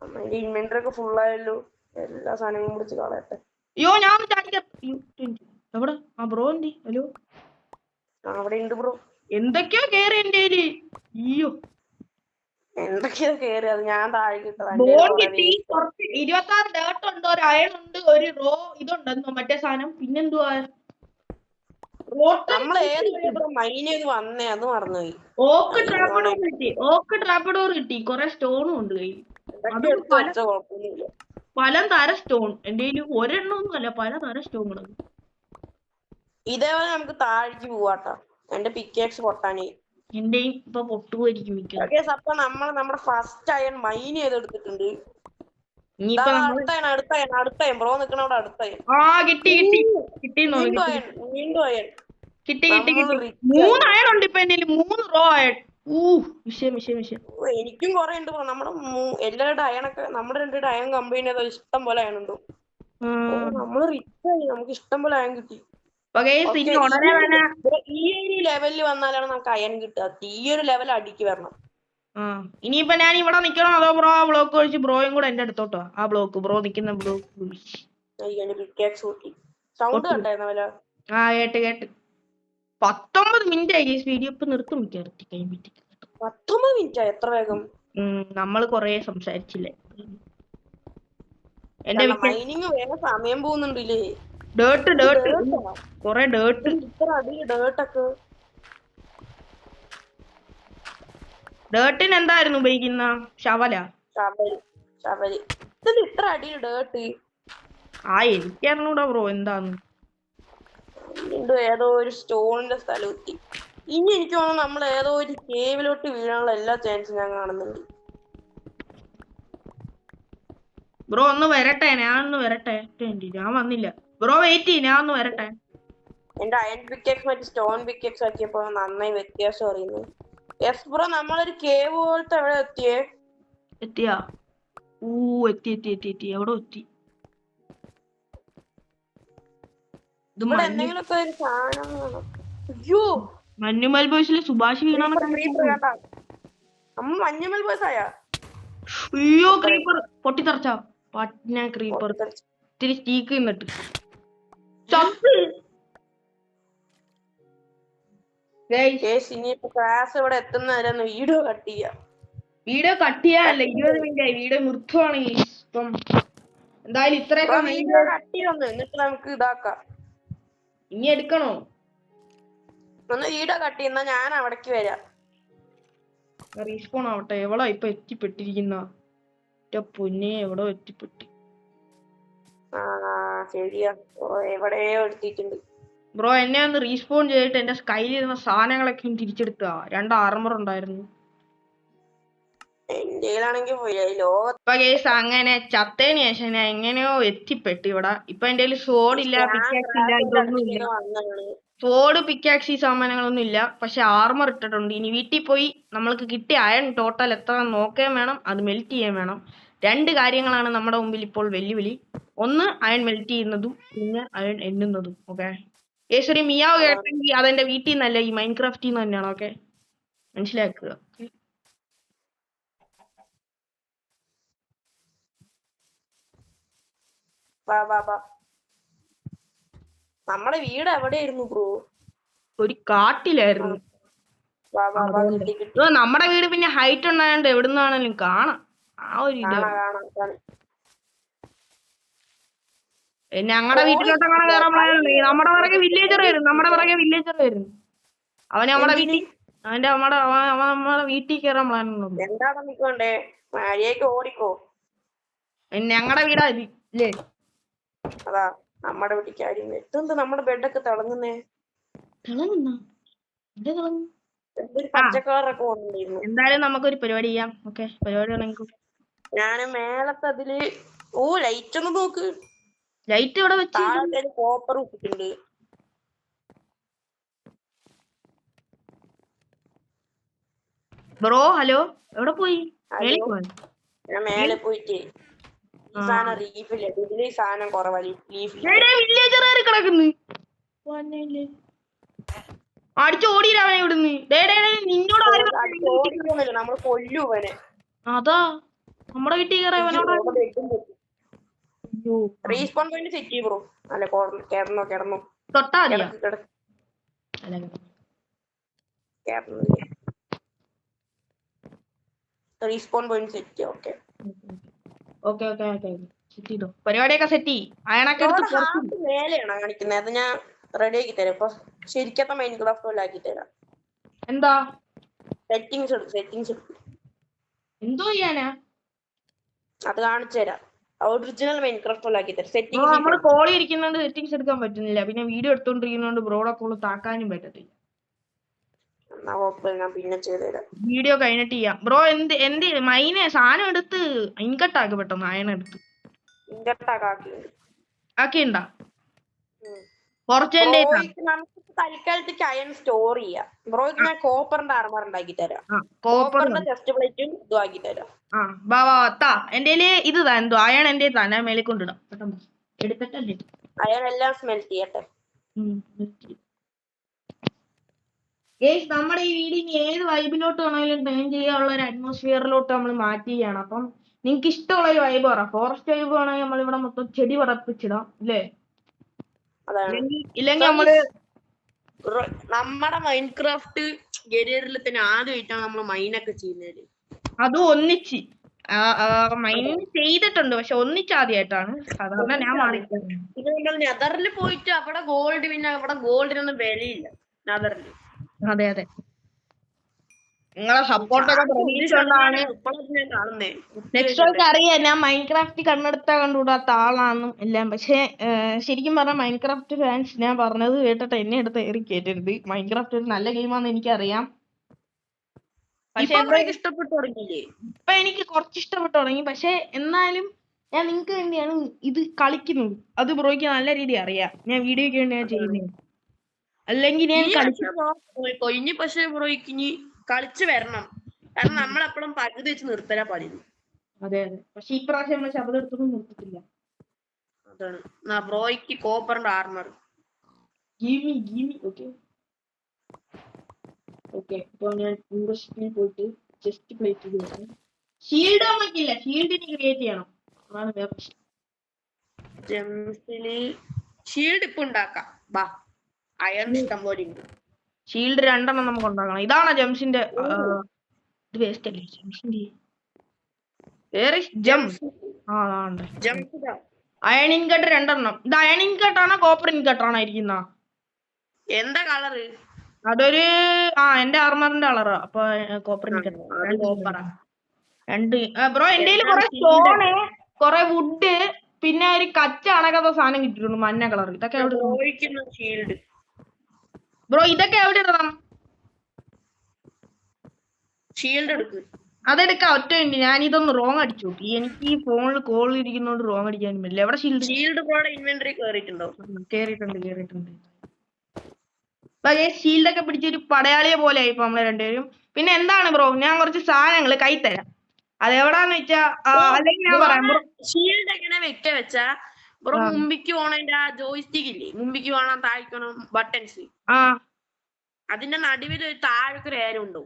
നമ്മുടെ ഇൻവെന്ററി ഒക്കെ ഫുൾ ആയല്ലോ. എല്ലാ സാധനങ്ങളും പിടിച്ച് കളയട്ടെ. അയ്യോ ഞാൻ എവിടെ? ബ്രോ എന്തി? ഹലോ, അവിടെ ഉണ്ട് ബ്രോ. എന്തൊക്കെയോ കേറി എന്റെ കയ്യില്. അയ്യോ എന്തൊക്കെയോ കേറി. അത് ഞാൻ താഴെ കിട്ടത്. 26 ഡേർട്ട് ഉണ്ട്, ഒരു അയൺ ഉണ്ട്, ഒരു റോ ഇതുണ്ടെന്നോ മറ്റേ സാധനം. പിന്നെന്തുവാ? നമ്മൾ ഏത് മൈൻ ചെയ്ത് വന്നേ അത് മറന്നുപോയി. ഓക്ക് ട്രാപ്പഡോർ കിട്ടി. കൊറേ സ്റ്റോണും ഉണ്ട് കയ്യിൽ. പലതരം സ്റ്റോൺ എന്റെ കയ്യിൽ. ഒരെണ്ണമൊന്നും അല്ല, പലതരം സ്റ്റോണുകൾ. ഇതേപോലെ നമുക്ക് താഴേക്ക് പോവാട്ടോ. എന്റെ പിക്കേക്സ് പൊട്ടാനേ. എന്റെയും ഇപ്പൊ പൊട്ടുപോയിരിക്കും. അപ്പൊ നമ്മൾ നമ്മുടെ ഫസ്റ്റ് അയൺ മൈൻ ചെയ്തെടുത്തിട്ടുണ്ട്. അടുത്ത അയൺ ബ്രോ നിക്കണവിടെ. അടുത്ത അയൺ കിട്ടി. 3 അയൺ ഉണ്ട് ഇപ്പൊ എന്റെ 3 റോ അയൺ. എനിക്കും കൊറേ ഉണ്ട്. നമ്മുടെ എല്ലാവരുടെ അയണൊക്കെ നമ്മുടെ 2 അയൺ കമ്പൈൻ ചെയ്ത ഇഷ്ടം പോലെ അയൺ ഉണ്ട്. നമ്മള് റിച്ച് ആയി. നമുക്ക് ഇഷ്ടം പോലെ അയൺ കിട്ടി. ഈ ഒരു ലെവലിൽ വന്നാലാണ് നമുക്ക് അയൺ കിട്ടുക. ഈ ഒരു ലെവൽ അടിക്ക് വരണം. ഇനിയിപ്പൊ ഞാൻ ഇവിടെ നിക്കണോ അതോ ബ്രോ ആ ബ്ലോക്ക് ഒഴിച്ച് ബ്രോയും കൂടെ എന്റെ അടുത്തോട്ടോ? ആ ബ്ലോക്ക് ബ്രോ നിക്കുന്ന ബ്ലോക്ക്. സൗണ്ട് കേട്ടായിരുന്നവല. കേട്ട് 19 മിനിറ്റ് ആയി. വീഡിയോ ഇപ്പൊ നിർത്തും. 19 മിനിറ്റ് എത്ര വേഗം. നമ്മള് കൊറേ സംസാരിച്ചില്ലേ. എന്റെ മൈനിങ് വേഗം സമയം പോകുന്നുണ്ടല്ലേ. കൊറേ ഡേർട്ട്. ഇത്ര അടിയിൽ ഡേർട്ടൊക്കെ. ഡേർട്ടിന് എന്തായിരുന്നു ഉപയോഗിക്കുന്ന? ഷവല്. ഇത്ര അടിയിൽ ഡേർട്ട്. എനിക്കറിഞ്ഞൂടാ ബ്രോ എന്താന്ന്. ഏതോ ഒരു സ്റ്റോണിന്റെ സ്ഥലത്ത്. ഇനി എനിക്ക് തോന്നുന്നു നമ്മൾ ഏതോ ഒരു കേവിലോട്ട് വീഴാനുള്ള എല്ലാ ചാൻസും ഞാൻ കാണുന്നുണ്ട്. ബ്രോ ഒന്ന് വരട്ടെ. ഞാൻ വന്നില്ല. ബ്രോ വെയിറ്റ് ചെയ്യ്, ഞാൻ ഒന്ന് വരട്ടെ. എന്റെ അയൺ പിക്കേക്സ് മറ്റേ സ്റ്റോൺ പിക്കേക്സ് ആക്കിയപ്പോ നന്നായി വ്യത്യാസം അറിയുന്നു. യെസ് ബ്രോ, നമ്മളൊരു കേവ് പോലത്തെ എവിടെ എത്തിയാ? എത്തി. എവിടെ എത്തി? ഇവിടെ എന്തെങ്കിലുമൊക്കെ ഒരു സാധനം അയ്യോ മഞ്ഞുമൽ ബോയ്സിലെ സുഭാഷ് വീണാണ് ക്രീപ്പർ കേട്ടാ അമ്മ മഞ്ഞുമൽ ബോയ്സ് ആയാ അയ്യോ ക്രീപ്പർ പൊട്ടിത്തെറിച്ച പട്ന ക്രീപ്പർ ഇത്തിരി സ്റ്റീക്ക് നിന്നിട്ട് ഇനിയിപ്പോ ക്ലാസ് ഇവിടെ എത്തുന്നവരെ വീഡിയോ കട്ട് ചെയ്യാം. വീഡിയോ കട്ട് ചെയ്യാനല്ല 20 മിനിറ്റ് ആയി വീഡിയോ നിർത്തുവാണ് ഇപ്പം. എന്തായാലും ഇത്രയൊക്കെ വീഡിയോ കട്ട് ചെയ്യൊന്ന് എന്നിട്ട് നമുക്ക് ഇതാക്കാം. ഇനി എടുക്കണോ? ഒന്ന് വീഡിയോ കട്ട് ചെയ്യുന്ന ഞാൻ അവിടേക്ക് വരാം. റീസ്പോൺ ആവട്ടെ. എവിടാ ഇപ്പൊ എത്തിപ്പെട്ടിരിക്കുന്ന? പൊന്നെ എവിടോ എത്തിപ്പെട്ടി. ശരിയാ എവിടെയോ എത്തിയിട്ടുണ്ട്. ബ്രോ എന്നെ ഒന്ന് റീസ്പോൺ ചെയ്തിട്ട് എന്റെ കയ്യിലിരുന്ന സാധനങ്ങളൊക്കെ തിരിച്ചെടുക്കുക. 2 ആർമർ ഉണ്ടായിരുന്നു. അങ്ങനെ ചത്തതിന് ശേഷം ഞാൻ എങ്ങനെയോ എത്തിപ്പെട്ടു ഇവിടെ. ഇപ്പൊ എന്റെ സോഡില്ല, പിക്കാക്സ് ഇല്ല, ഇതൊന്നും ഇല്ല. സോഡ്, പിക്കാക്സ്, ഈ സാമാനങ്ങളൊന്നും ഇല്ല. പക്ഷെ ആർമർ ഇട്ടിട്ടുണ്ട്. ഇനി വീട്ടിൽ പോയി നമ്മൾക്ക് കിട്ടിയ അയൺ ടോട്ടൽ എത്ര നോക്കുകയും വേണം, അത് മെൽറ്റ് ചെയ്യാൻ വേണം. 2 കാര്യങ്ങളാണ് നമ്മുടെ മുമ്പിൽ ഇപ്പോൾ വെല്ലുവിളി. ഒന്ന് അയൺ മെൽറ്റ് ചെയ്യുന്നതും പിന്നെ അയൺ എണ്ണുന്നതും. ഓക്കെ ഒരു മിയാവ് കേട്ടെങ്കിൽ അതെന്റെ വീട്ടിൽ നിന്നല്ല, ഈ മൈൻക്രാഫ്റ്റിൽ നിന്ന് തന്നെയാണ്. ഓക്കെ മനസ്സിലാക്കുക. നമ്മുടെ വീട് എവിടെയായിരുന്നു ബ്രോ? ഒരു കാട്ടിലായിരുന്നു. നമ്മുടെ വീട് പിന്നെ ഹൈറ്റ് ഉണ്ടായോണ്ട് എവിടുന്നാണെങ്കിലും കാണാം. ആ ഒരു ഞങ്ങളുടെ വീട്ടിലോട്ട് അങ്ങനെ കയറാൻ പ്ലാനുണ്ട്. നമ്മുടെ പുറകെ വില്ലേജർ വരും. അവൻ നമ്മുടെ വീട്ടിൽ നമ്മുടെ വീട്ടിൽ കയറാൻ പ്ലാനുണ്ട്. ഞങ്ങളുടെ വീടാ ഇല്ലേ? അതാ നമ്മുടെ വീട്ടിൽ കാര്യം. എത്തുന്നത് നമ്മുടെ ബെഡൊക്കെ തിളങ്ങുന്നേ. പച്ചക്കാറൊക്കെ വന്നിരുന്നു. എന്തായാലും നമുക്കൊരു പരിപാടി ചെയ്യാം. ഓക്കെ പരിപാടി ആണെങ്കിൽ ഞാന് മേലത്തെ അതില് ലൈറ്റ് ഒന്ന് നോക്ക്. ലൈറ്റ് ഇവിടെ വെച്ച് കോപ്പർ ഇട്ടിട്ടുണ്ട്. ബ്രോ ഹലോ എവിടെ പോയി? ഞാൻ മേലെ പോയിട്ട് സാധനം റീഫില്ല. ഇതില് സാധനം കുറവാണ്. അടിച്ചോടിയില്ലവനെ ഇവിടുന്ന്. നിന്നോട് നമ്മള് കൊല്ലുവനെ. അതാ നമ്മുടെ വീട്ടിൽ റീസ്പോൺ പോയിന്റ് സെറ്റ് ചെയ്യും ബ്രോ. അല്ല കിടന്നോ തൊട്ടാ റീസ്പോൺ പോയിന്റ് സെറ്റ്. ഓക്കെ പരിപാടിയൊക്കെ സെറ്റ് അയണൊക്കെ മേലെയാണോ കാണിക്കുന്നത്? അത് ഞാൻ റെഡി ആക്കി തരാം. ഇപ്പൊ ശരിക്കത്തെ മൈൻക്രാഫ്റ്റ് പോലെ ആക്കി തരാം. എന്താ സെറ്റിംഗ്സ് എന്തോ ചെയ്യാനാ? അത് കാണിച്ചു തരാം. ഒറിജിനൽ മൈൻക്രാഫ്റ്റ് പോലെ ആക്കി തരാം. സെറ്റിംഗ്സ് നമ്മള് കോളി ഇരിക്കുന്നോണ്ട് സെറ്റിംഗ്സ് എടുക്കാൻ പറ്റുന്നില്ല. പിന്നെ വീഡിയോ എടുത്തോണ്ടിരിക്കുന്നോണ്ട് ബ്രോയുടെ കോള് താക്കാനും പറ്റത്തില്ല. പിന്നെ ചെയ്തുതരാം. വീഡിയോ കഴിഞ്ഞിട്ട് ചെയ്യാം. ബ്രോ എന്ത് മൈനെ സാധനം എടുത്ത് ഇൻകട്ടാക്ക് പെട്ടെന്ന്. അയൺ എടുത്ത് ആക്കിണ്ടാ കുറച്ച് തൽക്കാലത്തേക്ക് അയൺ സ്റ്റോർ ചെയ്യാം. ബ്രോയ്ക്ക് ഞാൻ കോപ്പറിന്റെ ആർമർ ഉണ്ടാക്കി തരാം. കോപ്പറിന്റെ ചെസ്റ്റ് പ്ലേറ്റും ഇതും ആക്കി തരാം. എന്റെ ഇത് എന്തോ അയൺ എന്റെ തന്നെ മേലെ കൊണ്ടിടാം. പെട്ടെന്ന് എടുത്തിട്ടല്ലേ അയൺ എല്ലാം സ്മെൽറ്റ് ചെയ്യട്ടെ. നമ്മുടെ ഈ വീടിന് ഏത് വൈബിലോട്ട് വേണമെങ്കിലും ടേൺ ചെയ്യാനുള്ള ഒരു അറ്റ്മോസ്ഫിയറിലോട്ട് നമ്മൾ മാറ്റുകയാണ്. അപ്പം നിങ്ങക്ക് ഇഷ്ടമുള്ള ഒരു വൈബ് പറ. ഫോറസ്റ്റ് വൈബ് വേണമെങ്കിൽ നമ്മൾ ഇവിടെ മൊത്തം ചെടി പടപ്പിച്ചിടാം അല്ലേ? ഇല്ലെങ്കിൽ നമ്മള് നമ്മുടെ മൈൻക്രാഫ്റ്റ് ഗെരിയറിൽ തന്നെ ആദ്യമായിട്ടാണ് നമ്മൾ മൈനൊക്കെ ചെയ്യുന്നത്. അതും ഒന്നിച്ച് മൈൻ ചെയ്തിട്ടുണ്ട്, പക്ഷെ ഒന്നിച്ചാദ്യമായിട്ടാണ്. സാധാരണ ഞാൻ മാറിയിട്ടുണ്ട്. നെതറിൽ പോയിട്ട് അവിടെ ഗോൾഡ്, പിന്നെ അവിടെ ഗോൾഡിനൊന്നും വിലയില്ല നെതറിൽ. അതെ നിങ്ങളെ സപ്പോർട്ടൊക്കെ പ്രതീക്ഷിച്ചുകൊണ്ടാണ്. നെക്സ്റ്റ് അറിയാം ഞാൻ മൈൻക്രാഫ്റ്റ് കണ്ടെടുത്ത ആളാണെന്നും എല്ലാം. പക്ഷെ ശരിക്കും പറഞ്ഞാൽ മൈൻക്രാഫ്റ്റ് ഫാൻസ് ഞാൻ പറഞ്ഞത് കേട്ടിട്ട് എന്നെ എടുത്ത് ഏറി കേറ്റരുത്. മൈൻക്രാഫ്റ്റ് ഒരു നല്ല ഗെയിമാണെന്ന് എനിക്കറിയാം. പക്ഷെ ഇഷ്ടപ്പെട്ടു തുടങ്ങിയില്ലേ? ഇപ്പൊ എനിക്ക് കുറച്ച് ഇഷ്ടപ്പെട്ടു തുടങ്ങി. പക്ഷെ എന്നാലും ഞാൻ നിങ്ങക്ക് വേണ്ടിയാണ് ഇത് കളിക്കുന്നത്. അത് ബ്രോയ്ക്ക് നല്ല രീതി അറിയാം. ഞാൻ വീഡിയോക്ക് വേണ്ടി ഞാൻ ചെയ്യുന്നത്. അല്ലെങ്കിൽ ഞാൻ പക്ഷെ ബ്രോയ്ക്ക് ഇനി കളിച്ചു വരണം. കാരണം നമ്മളെപ്പോഴും പകുതി വെച്ച് നിർത്തലാ പതിവ്. അതെ പക്ഷെ ഈ പ്രാവശ്യം നമ്മൾ ശബ്ദം എടുത്തൊന്നും നിർത്തിട്ടില്ല. അതാണ് ബ്രോയ്ക്ക് കോപ്പറിന്റെ ആർമർ. ഓക്കെ ഓക്കെ, അപ്പൊ ഞാൻ ഇൻവെസ്റ്റിൽ പോയിട്ട് ജസ്റ്റ് പ്ലേറ്റ് ചെയ്ത് ഷീൽഡ് നമുക്കില്ല, ഷീൽഡ് ഇനി ക്രിയേറ്റ് ചെയ്യണം, അതാണ് വേറെ പ്രശ്നം. ജെംസില് ഷീൽഡ് ഇപ്പൊ ഉണ്ടാക്കാം. ബാ, അയൺ ഇഷ്ടം പോലെ ഉണ്ട്. ഷീൽഡ് 2 നമുക്ക് ഉണ്ടാക്കണം. ഇതാണ് ജംസിന്റെ ഇത് വേസ്റ്റ് അല്ലേ ജംസിന്റെ അയൺ ഇൻകട്ട് 2. ഇത് അയൺ ഇൻകട്ട് ആണോ കോപ്പർ ഇൻകട്ട് ആണോ ഇരിക്കുന്ന? എന്താ കളറ്? അതൊരു എന്റെ ആർമറിന്റെ കളറാ. അപ്പൊ കോപ്പർ ഇൻകട്ട് 2. ബ്രോ എന്റെ കുറെ സ്റ്റോണ്, കുറെ വുഡ്, പിന്നെ ഒരു കച്ച അണക്കാത്ത സാധനം കിട്ടിയിട്ടുണ്ട് മഞ്ഞ കളർ. ഇതൊക്കെ ഷീൽഡ് ബ്രോ ഇതൊക്കെ എവിടെ ഇടണം? ഷീൽഡ് എടുക്ക്. അതെടുക്കാം, ഒറ്റ മിനിറ്റ്. ഞാൻ ഇതൊന്ന് റോങ് അടിച്ചു നോക്കി. എനിക്ക് ഈ ഫോണിൽ കോളിൽ ഇരിക്കുന്നോണ്ട് റോങ് അടിക്കാൻ പറ്റില്ല. എവിടെ ഷീൽഡ്? ഇൻവെന്ററി കേറിയിട്ടുണ്ടോ? കേറിയിട്ടുണ്ട്. ഷീൽഡ് ഒക്കെ പിടിച്ചൊരു പടയാളിയെ പോലെ ആയി ഇപ്പൊ നമ്മളെ രണ്ടുപേരും. പിന്നെ എന്താണ് ബ്രോ, ഞാൻ കുറച്ച് സാധനങ്ങൾ കൈ തരാം. അതെവിടാന്ന് വെച്ചാ അല്ലെങ്കിൽ ഞാൻ പറയാം. ഷീൽഡ് എങ്ങനെ വെച്ചാ ബ്രോ മുമ്പിക്ക് പോണതിന്റെ ആ ജോയിസ്റ്റിക് ഇല്ലേ, മുമ്പിക്ക് പോകണം താഴ്ക്കണം ബട്ടൺസ്, അതിന്റെ നടുവിൽ ഒരു താഴൊക്കെ ഏരം ഉണ്ടോ?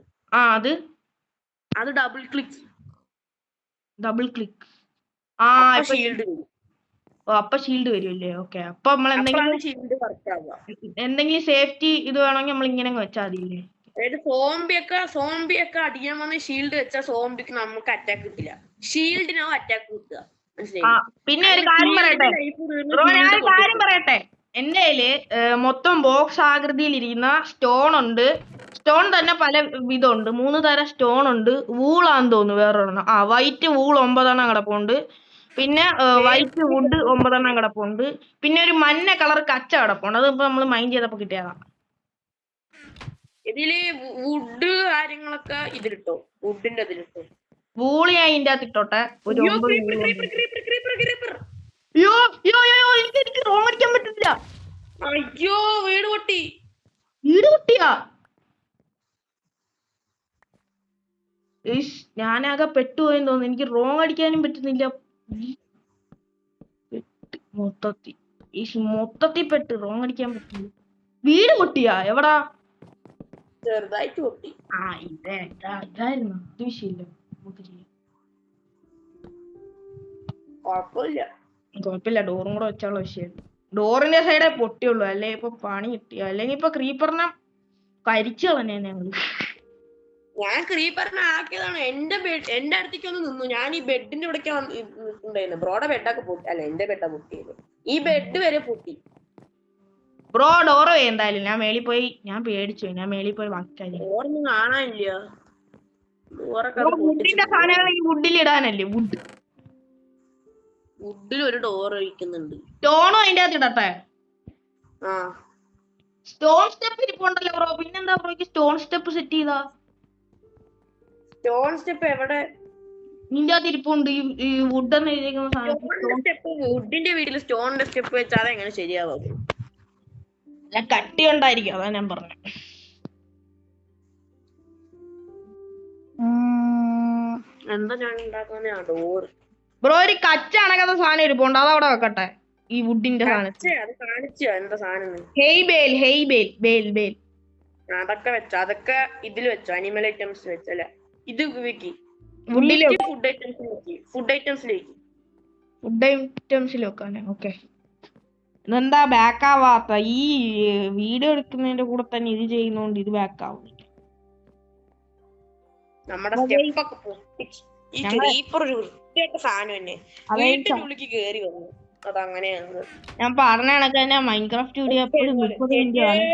അത് ഡബിൾ ക്ലിക്ക്. അപ്പൊ ഷീൽഡ് വരുമല്ലേ? ഓക്കെ, അപ്പൊ നമ്മൾ എന്തെങ്കിലും സേഫ്റ്റി ഇത് വേണമെങ്കിൽ നമ്മൾ ഇങ്ങനെ വെച്ചാൽ മതിയില്ലേ? അതായത് സോംബിയൊക്കെ അടിക്കാൻ വന്ന് ഷീൽഡ് വെച്ചാൽ സോംബിക്ക് നമുക്ക് അറ്റാക്ക് കിട്ടില്ല, ഷീൽഡിനാവും അറ്റാക്ക് കിട്ടുക. പിന്നെ ഒരു കാര്യം പറയട്ടെ, എന്റെ കയ്യില് മൊത്തം ബോക്സ് ആകൃതിയിൽ ഇരിക്കുന്ന സ്റ്റോൺ ഉണ്ട്. സ്റ്റോൺ തന്നെ പല വിധമുണ്ട്, 3 തരം സ്റ്റോൺ ഉണ്ട്. വൂളാന്ന് തോന്നുന്നു വേറൊരെണ്ണം. വൈറ്റ് വൂൾ 9 കിടപ്പുണ്ട്. പിന്നെ വൈറ്റ് വുഡ് 9 കിടപ്പുണ്ട്. പിന്നെ ഒരു മഞ്ഞ കളർ കച്ച കിടപ്പുണ്ട്. അത് ഇപ്പൊ നമ്മള് മൈൻഡ് ചെയ്തപ്പോ കിട്ടിയതാ. ഇതില് വുഡ് കാര്യങ്ങളൊക്കെ ഇതിലിട്ടോ, വുഡിന്റെ ഇതിലിട്ടോ. വൂളി ഞാൻ ഇതിന്റെ അകത്ത് ഇട്ടോട്ടെ. ഒരു 9 എനിക്ക് റോങ് അടിക്കാൻ പറ്റില്ല. അയ്യോ, വീട് പൊട്ടിയാ? ഞാനാകെ പെട്ടുപോയെന്ന് തോന്നുന്നു. എനിക്ക് റോങ് അടിക്കാനും പറ്റുന്നില്ല. മൊത്തത്തിൽ പെട്ട് റോങ് അടിക്കാൻ പറ്റുന്നില്ല. വീട് പൊട്ടിയാ? എവിടാ? ചെറുതായിട്ട് പൊട്ടി. ഇതായിരുന്നു, അത് വിഷയമില്ല. കുഴപ്പമില്ല, ഡോറും കൂടെ വെച്ചാലുള്ള വിഷയം. ഡോറിന്റെ സൈഡേ പൊട്ടിയുള്ളൂ, അല്ലെ ഇപ്പൊ പണി കിട്ടിയ. അല്ലെങ്കിൽ ഇപ്പൊ ക്രീപ്പറിനെ കരിച്ചു കളഞ്ഞേ ഞങ്ങള്. ഞാൻ ക്രീപ്പറിനെ ആക്കിയതാണ്. എന്റെ അടുത്തേക്ക് ഒന്ന് നിന്നു. ഞാൻ ഈ ബെഡിന്റെ ഇവിടേക്ക് ഉണ്ടായിരുന്നു. ബ്രോയുടെ ബെഡൊക്കെ പൊട്ടി. അല്ല, എന്റെ ബെഡാ പൊട്ടിയത്. ഈ ബെഡ് വരെ പൊട്ടി. ബ്രോ ഡോറ് എന്തായാലും ഞാൻ മേളിൽ പോയി, ഞാൻ പേടിച്ചു. ഞാൻ മേളിൽ പോയി ഡോറൊന്നും കാണാനില്ല. വുഡിന്റെ സാധനങ്ങൾ ഈ വുഡിൽ ഇടാനല്ലേ? വുഡിൽ ഒരു ഡോർ വയ്ക്കുന്നുണ്ട്. സ്റ്റോണും അതിന്റെ അകത്ത് ഇടട്ടെ? സ്റ്റോൺ സ്റ്റെപ്പ് ഇരിപ്പുണ്ടല്ലോ ബ്രോ. പിന്നെന്താ ബ്രോക്ക് സ്റ്റോൺ സ്റ്റെപ്പ് സെറ്റ് ചെയ്താ? സ്റ്റോൺ സ്റ്റെപ്പ് എവിടെ? നിന്റെ അകത്ത് ഇരിപ്പുണ്ട് ഈ വുഡ് എന്ന് എഴുതിയിരിക്കുന്ന സാധനം. വുഡിന്റെ വീട്ടിൽ സ്റ്റോണിന്റെ സ്റ്റെപ്പ് വെച്ചാൽ എങ്ങനെ ശരിയാവും? കട്ടി ഉണ്ടായിരിക്കും, അതാ ഞാൻ പറഞ്ഞത്. എന്താ ഞാൻ ഉണ്ടാക്കുന്ന ഡോർ? ബ്രോ ഒരു കച്ച അണക്കാത്ത സാധനം ഇരിപ്പുണ്ട്, അതവിടെ വെക്കട്ടെ. ഈ വുഡിന്റെ സാധനം അതൊക്കെ വെച്ചോ, അതൊക്കെ ഇതിൽ വെച്ചോ. അനിമൽ ഐറ്റംസ് വെച്ചല്ലേ? ഇത് വെക്കി. ഫുഡ് ഐറ്റംസിൽ വെക്കാനേ? ഓക്കെ. ഇതെന്താ ബാക്ക് ആവാത്ത? ഈ വീഡിയോ എടുക്കുന്നതിന്റെ കൂടെ തന്നെ ഇത് ചെയ്യുന്നോണ്ട് ഇത് ബാക്ക് ആവുന്നില്ല. നമ്മുടെ സ്റ്റെപ്പൊക്കെ പൊട്ടിച്ച് ഈ ക്രീപ്പർ ഒരു വൃത്തിയായിട്ട സാധനം തന്നെ വീട്ടിന്റെ ഉള്ളിലേക്ക് കേറി വന്നു. അതങ്ങനെയാണ് ഞാൻ പറഞ്ഞ കണക്ക് തന്നെ. മൈൻക്രാഫ്റ്റ് വീഡിയോ എപ്പോഴും 30 മിനിറ്റ് ആണ്.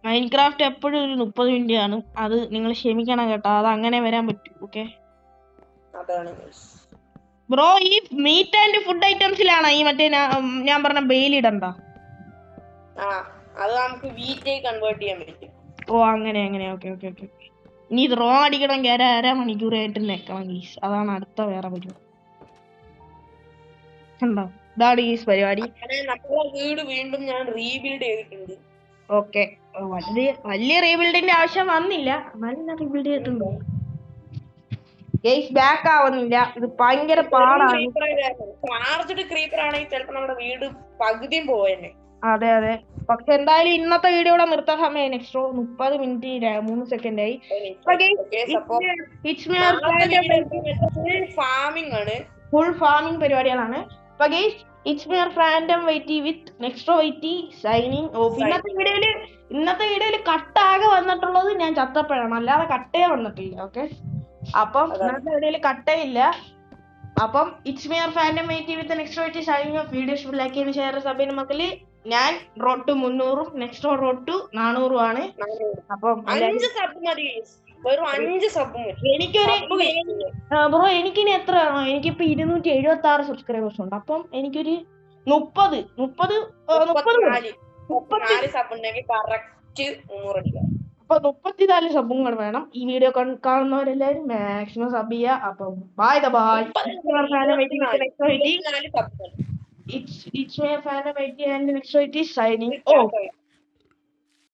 മൈൻക്രാഫ്റ്റ് എപ്പോഴും ഒരു 30 മിനിറ്റ് ആണ്. അത് നിങ്ങൾ ക്ഷമിക്കണം കേട്ടോ, അത് അങ്ങനെ വരാൻ പറ്റും. ഓക്കെ ബ്രോ, ഈ മീറ്റ് ആൻഡ് ഫുഡ് ഐറ്റംസിലാണ് ഈ മറ്റേ ഞാൻ പറഞ്ഞ ബെയിൽ ഇടണ്ട? അത് നമുക്ക് വീറ്റായി കൺവേർട്ട് ചെയ്യാൻ പറ്റും. അങ്ങനെ. ഓക്കെ. ഇനി ഇത് റോങ് അടിക്കണമെങ്കിൽ 1.5 മണിക്കൂറായിട്ട് നിൽക്കണം ഗീസ്. അതാണ് അടുത്ത വേറെ പരിപാടി. കണ്ടോ, ഇതാണ് ഗീസ് പരിപാടി. വീട് വീണ്ടും ഞാൻ റീബിൽഡ് ചെയ്തിട്ടുണ്ട്. ഓക്കെ, വലിയ റീബിൽഡിന്റെ ആവശ്യം വന്നില്ല, എന്നാലും ഞാൻ റീബിൽഡ് ചെയ്തിട്ടുണ്ട്. ഗൈസ് ബാക്ക് ആവുന്നില്ല, ഇത് ഭയങ്കര പാടാണ്. ചാർജ്ഡ് ക്രീപ്പർ ആണെങ്കിൽ ചിലപ്പോ നമ്മുടെ വീട് പകുതിയും പോയെന്നെ. അതെ പക്ഷെ എന്തായാലും ഇന്നത്തെ വീഡിയോ ഇവിടെ നിർത്താൻ സമയം നെക്സ്റ്റ് 30 മിനിറ്റ് 3 സെക്കൻഡ് ആയി. ഫുൾ ഫാമിംഗ് പരിപാടികളാണ്. അപ്പൊ guys it's me random whitey with next whitey signing off. ഇന്നത്തെ വീഡിയോയില് കട്ടാകെ വന്നിട്ടുള്ളത് ഞാൻ ചത്തപ്പോഴാണ്, അല്ലാതെ കട്ടേ വന്നിട്ടില്ല. ഓക്കെ, അപ്പം ഇന്നത്തെ വീഡിയോയില് കട്ടയില്ല. അപ്പം it's me fandom whitey with next whitey signing off. Video ഇഷ്ടപ്പെട്ട ലൈക്ക് ചെയ്യുന്ന ഷെയർ സബിന് മക്കള്. ഞാൻ റോഡ് ടു 300ഉം നെക്സ്റ്റ് റോഡ് ടു 400ഉം ആണ്. അപ്പം ബ്രോ എനിക്കിനി എത്ര ആണോ, എനിക്കിപ്പോ 276 സബ്സ്ക്രൈബേഴ്സ് ഉണ്ട്. അപ്പം എനിക്കൊരു 30 അപ്പൊ 34 സബും കൂടെ വേണം. ഈ വീഡിയോ കാണുന്നവരെല്ലാരും മാക്സിമം സബ് ചെയ്യുക. അപ്പം by the by. It's my fan of 80 and next 80 signing off.